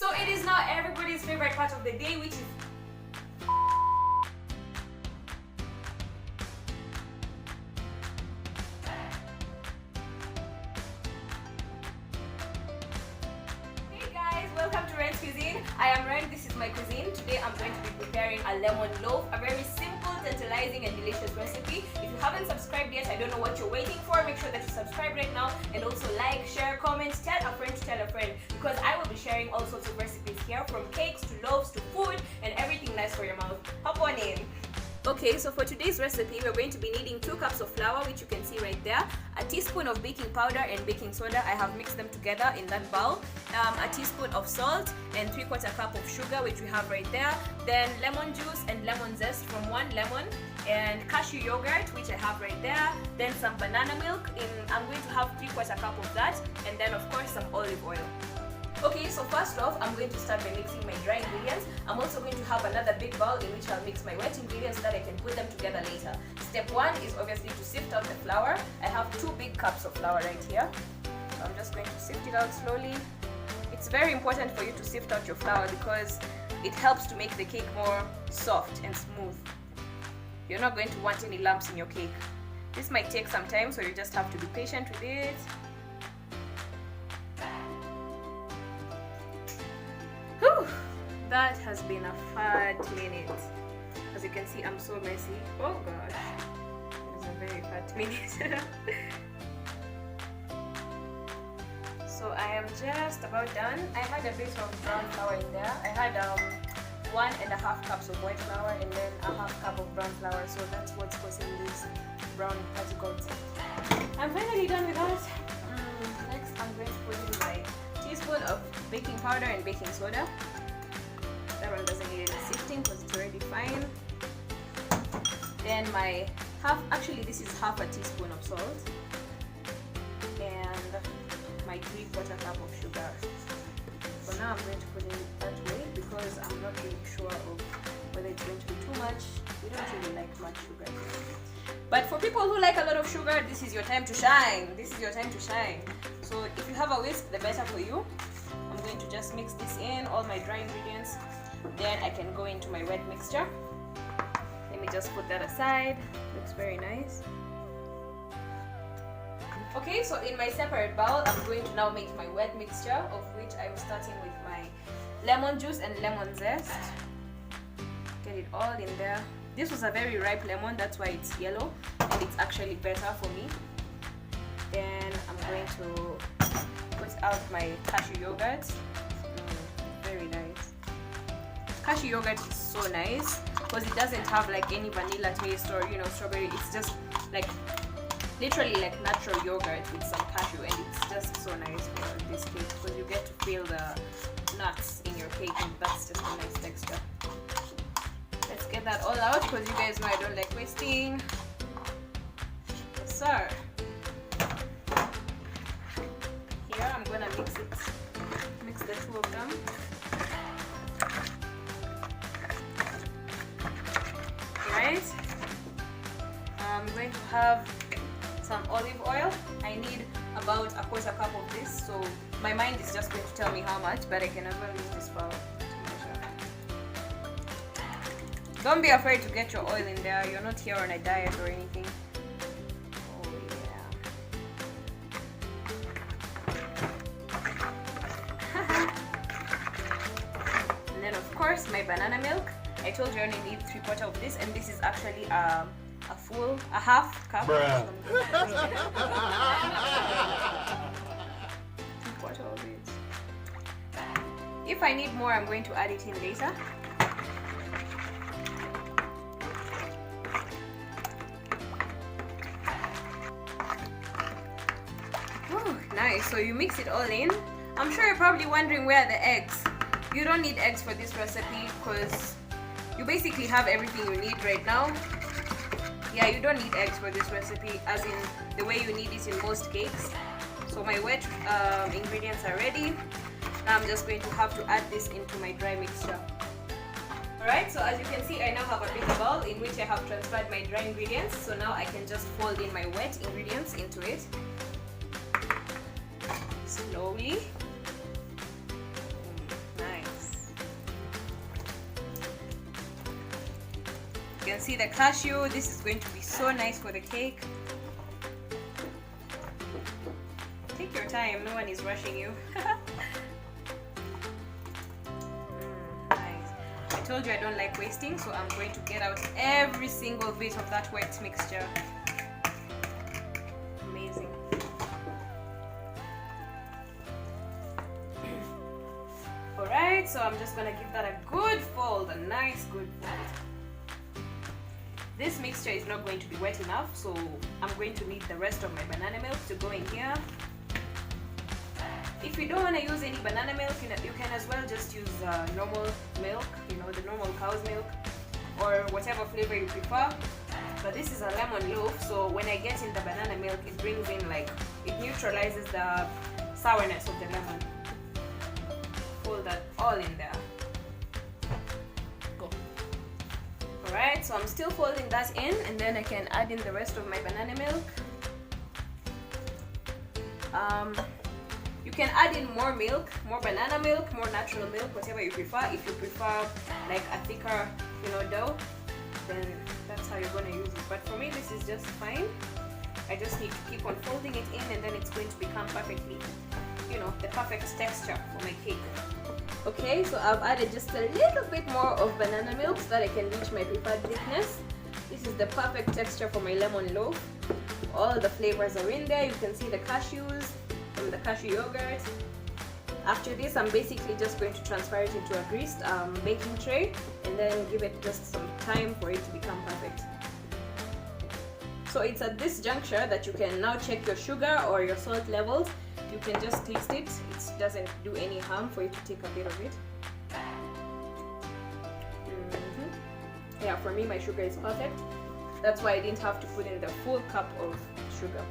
So it is now everybody's favorite part of the day, which is welcome to Ren's Cuisine. I am Ren, this is my cuisine. Today I'm going to be preparing a lemon loaf, a very simple, tantalizing and delicious recipe. If you haven't subscribed yet, I don't know what you're waiting for. Make sure that you subscribe right now and also like, share, comment, tell a friend to tell a friend, because I will be sharing all sorts of recipes here, from cakes to loaves to food and everything nice for your mouth. Hop on in. Okay, so for today's recipe, we're going to be needing 2 cups of flour, which you can see right there, a teaspoon of baking powder and baking soda. I have mixed them together in that bowl, a teaspoon of salt and 3/4 cup of sugar, which we have right there, then lemon juice and lemon zest from 1 lemon, and cashew yogurt, which I have right there, then some banana milk, I'm going to have 3/4 cup of that, and then of course some olive oil. Okay, so first off, I'm going to start by mixing my dry ingredients. I'm also going to have another big bowl in which I'll mix my wet ingredients so that I can put them together later. Step 1 is obviously to sift out the flour. I have 2 big cups of flour right here. So I'm just going to sift it out slowly. It's very important for you to sift out your flour because it helps to make the cake more soft and smooth. You're not going to want any lumps in your cake. This might take some time, so you just have to be patient with it. That has been a fat minute. As you can see, I'm so messy. Oh gosh, it's a very fat minute. So I am just about done. I had a bit of brown flour in there. I had 1.5 cups of white flour and then a 1/2 cup of brown flour. So that's what's causing these brown particles. I'm finally done with that. Next, I'm going to put in my teaspoon of baking powder and baking soda. That one doesn't need any sifting because it's already fine. Then my actually this is 1/2 teaspoon of salt and my 3/4 cup of sugar. For now I'm going to put it that way because I'm not really sure of whether it's going to be too much. We don't really like much sugar here. But for people who like a lot of sugar, this is your time to shine. This is your time to shine. So if you have a whisk, the better for you. I'm going to just mix this in, all my dry ingredients. Then I can go into my wet mixture. Let me just put that aside. Looks very nice. Okay, so in my separate bowl, I'm going to now make my wet mixture, of which I'm starting with my lemon juice and lemon zest. Get it all in there. This was a very ripe lemon, that's why it's yellow, and it's actually better for me. Then I'm going to put out my cashew yogurt. Very nice. Cashew yogurt is so nice because it doesn't have like any vanilla taste or strawberry. It's just like literally like natural yogurt with some cashew, and it's just so nice for this cake because you get to feel the nuts in your cake, and that's just a nice texture. Let's get that all out because you guys know I don't like wasting. Yes, sir. Here I'm gonna mix the 2 of them. Right, I'm going to have some olive oil. I need about 1/4 cup of this, so my mind is just going to tell me how much, but I can as well use this bowl to measure. Don't be afraid to get your oil in there. You're not here on a diet or anything. Oh yeah. And then of course my banana milk. I told you I only need 3/4 of this, and this is actually a 1/2 cup. 3/4 of it. If I need more, I'm going to add it in later. Oh, nice. So you mix it all in. I'm sure you're probably wondering where are the eggs. You don't need eggs for this recipe because you basically have everything you need right now. Yeah, you don't need eggs for this recipe, as in the way you need it in most cakes. So my wet ingredients are ready. Now I'm just going to have to add this into my dry mixture. Alright, so as you can see, I now have a big bowl in which I have transferred my dry ingredients. So now I can just fold in my wet ingredients into it. Slowly. Nice. You can see the cashew. This is going to be so nice for the cake. Take your time, no one is rushing you. Nice. I told you I don't like wasting, so I'm going to get out every single bit of that wet mixture. Amazing. Alright, so I'm just gonna give that a good fold, a nice good fold. This mixture is not going to be wet enough, so I'm going to need the rest of my banana milk to go in here. If you don't want to use any banana milk, you can as well just use normal milk, you know, the normal cow's milk, or whatever flavor you prefer. But this is a lemon loaf, so when I get in the banana milk, it brings in, like, it neutralizes the sourness of the lemon. Fold that all in there. Go. Alright, so I'm still folding that in, and then I can add in the rest of my banana milk. You can add in more milk, more banana milk, more natural milk, whatever you prefer. If you prefer like a thicker, you know, dough, then that's how you're going to use it. But for me, this is just fine. I just need to keep on folding it in, and then it's going to become perfectly, you know, the perfect texture for my cake. Okay, so I've added just a little bit more of banana milk so that I can reach my preferred thickness. This is the perfect texture for my lemon loaf. All the flavors are in there. You can see the cashews and the cashew yogurt. After this, I'm basically just going to transfer it into a greased baking tray, and then give it just some time for it to become perfect. So it's at this juncture that you can now check your sugar or your salt levels. You can just taste it. It doesn't do any harm for you to take a bit of it. Yeah, for me, my sugar is perfect. That's why I didn't have to put in the full cup of sugar.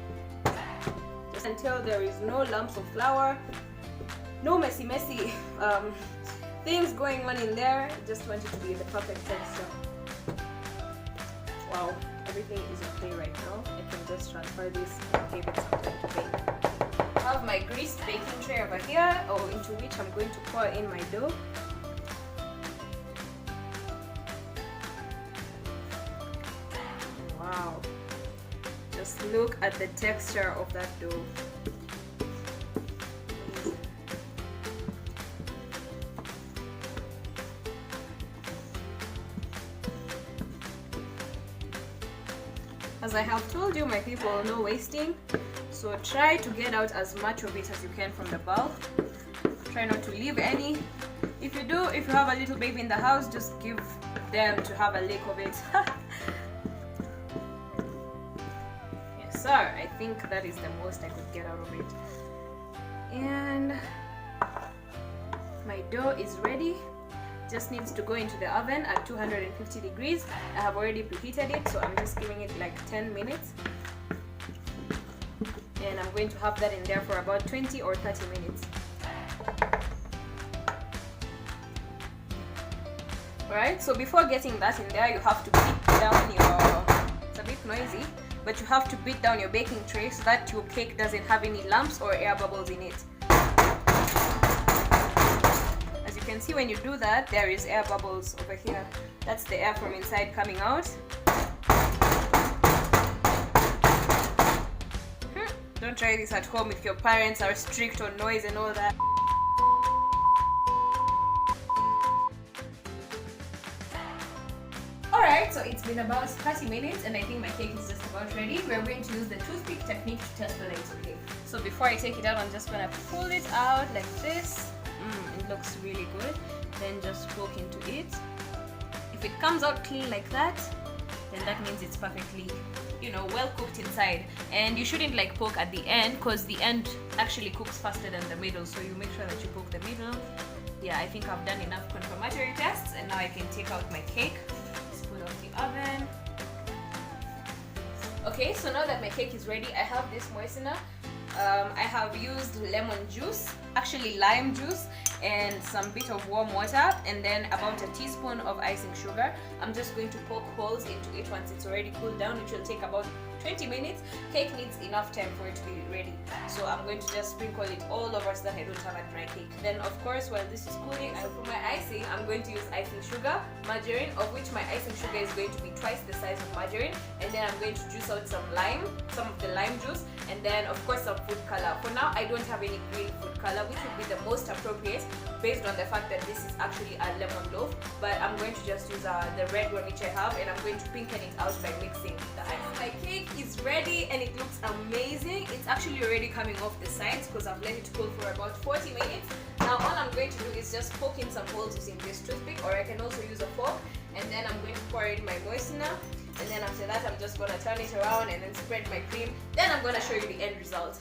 Just until there is no lumps of flour, no messy things going on in there. I just want it to be the perfect texture. Wow, everything is okay right now. I can just transfer this and give it some time to bake. I have my greased baking tray over here, into which I'm going to pour in my dough. Wow, just look at the texture of that dough. As I have told you, my people, no wasting. So try to get out as much of it as you can from the bowl. Try not to leave any. If you have a little baby in the house, just give them to have a lick of it. Yes, sir. I think that is the most I could get out of it. And my dough is ready. Just needs to go into the oven at 250 degrees. I have already preheated it, so I'm just giving it like 10 minutes. And I'm going to have that in there for about 20 or 30 minutes. Alright, so before getting that in there, you have to beat down your, it's a bit noisy, but you have to beat down your baking tray so that your cake doesn't have any lumps or air bubbles in it. As you can see, when you do that, there is air bubbles over here. That's the air from inside coming out. Don't try this at home if your parents are strict on noise and all that. Alright, so it's been about 30 minutes and I think my cake is just about ready. We're going to use the toothpick technique to test whether it's okay. So before I take it out, I'm just going to pull it out like this. It looks really good. Then just poke into it. If it comes out clean like that, then that means it's perfectly, well cooked inside. And you shouldn't like poke at the end, because the end actually cooks faster than the middle, so you make sure that you poke the middle. Yeah, I think I've done enough confirmatory tests, and now I can take out my cake. Just pull out the oven. Okay, so now that my cake is ready, I have this moistener. I have used lemon juice, actually lime juice, and some bit of warm water, and then about a teaspoon of icing sugar. I'm just going to poke holes into it once it's already cooled down, which will take about 20 minutes. Cake needs enough time for it to be ready. So I'm going to just sprinkle it all over so that I don't have a dry cake. Then of course, while this is cooling, for my icing, I'm going to use icing sugar, margarine, of which my icing sugar is going to be twice the size of margarine. And then I'm going to juice out some of the lime juice, and then of course some food color. For now, I don't have any green food color, which would be the most appropriate based on the fact that this is actually a lemon loaf, but I'm going to just use the red one which I have, and I'm going to pinken it out by mixing the ice. My cake is ready and it looks amazing. It's actually already coming off the sides because I've let it cool for about 40 minutes. Now all I'm going to do is just poke in some holes using this toothpick, or I can also use a fork, and then I'm going to pour in my moistener, and then after that I'm just going to turn it around and then spread my cream. Then I'm going to show you the end result.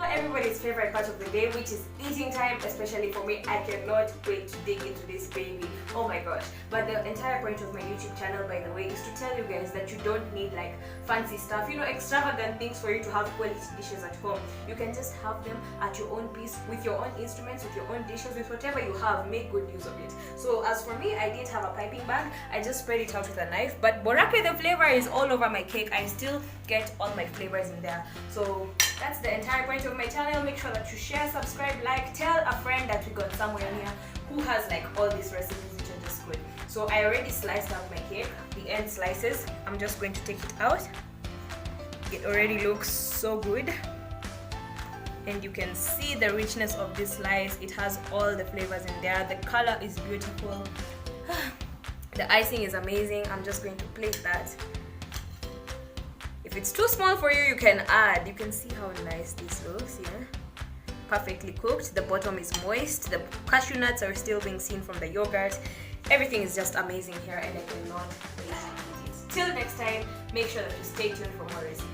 Everybody's favorite part of the day, which is eating time, especially for me. I cannot wait to dig into this baby. Oh my gosh. But the entire point of my YouTube channel, by the way, is to tell you guys that you don't need like fancy stuff, you know, extravagant things for you to have quality dishes at home. You can just have them at your own pace, with your own instruments, with your own dishes, with whatever you have. Make good use of it. So as for me, I did have a piping bag. I just spread it out with a knife, but borake, the flavor is all over my cake. I still get all my flavors in there. So that's the entire point of my channel. Make sure that you share, subscribe, like, tell a friend that we got somewhere near who has like all these recipes which are just good. So I already sliced out my cake, the end slices. I'm just going to take it out. It already looks so good, and you can see the richness of this slice. It has all the flavors in there. The color is beautiful. The icing is amazing. I'm just going to plate that. If it's too small for you, you can add. You can see how nice this looks here. Perfectly cooked. The bottom is moist. The cashew nuts are still being seen from the yogurt. Everything is just amazing here, and I cannot wait to eat it. Till next time, make sure that you stay tuned for more recipes.